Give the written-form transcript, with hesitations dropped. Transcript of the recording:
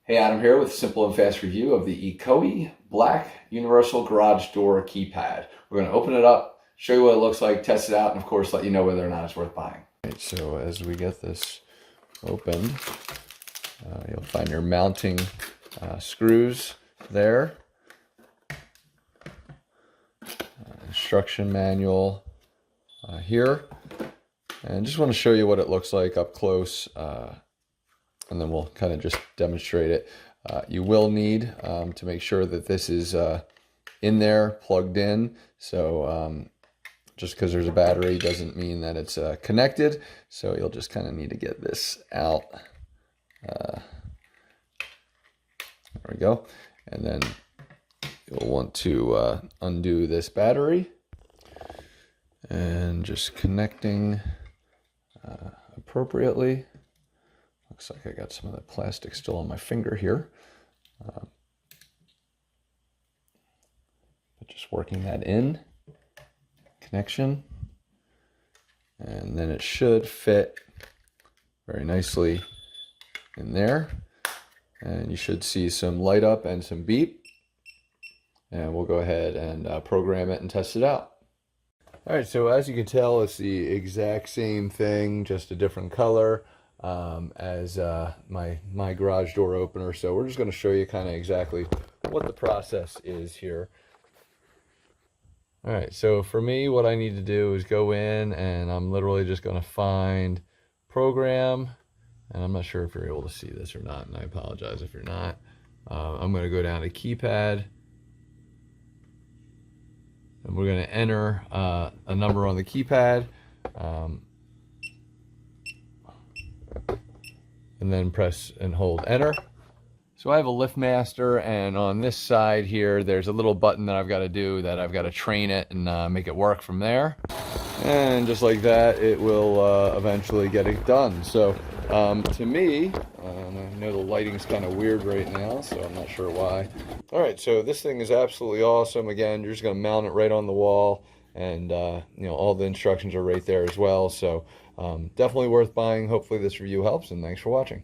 Hey, Adam here with a simple and fast review of the Iqqooe Black Universal Garage Door Keypad. We're going to open it up, show you what it looks like, test it out, and of course let you know whether or not it's worth buying. Right, so as we get this opened, you'll find your mounting screws there. Instruction manual here. And just want to show you what it looks like up close. And then we'll kind of just demonstrate it. You will need to make sure that this is in there, plugged in. So just because there's a battery doesn't mean that it's connected. So you'll just kind of need to get this out. There we go. And then you'll want to undo this battery. And just connecting appropriately. Looks like I got some of the plastic still on my finger here. But just working that in, connection, and then it should fit very nicely in there. And you should see some light up and some beep. And we'll go ahead and program it and test it out. All right, so as you can tell, it's the exact same thing, just a different color. As my garage door opener. So we're just going to show you kind of exactly what the process is here. All right, so for me, what I need to do is go in and I'm literally just going to find program, and I'm not sure if you're able to see this or not, and I apologize if you're not. I'm going to go down to keypad, and we're going to enter a number on the keypad. And then press and hold enter. So I have a liftmaster, and on this side here there's a little button that I've got to do, that I've got to train it and make it work from there, and just like that it will eventually get it done. So to me, I know the lighting's kind of weird right now, so I'm not sure why. Alright, so this thing is absolutely awesome. Again, you're just going to mount it right on the wall, and you know, all the instructions are right there as well. So definitely worth buying. Hopefully this review helps, and thanks for watching.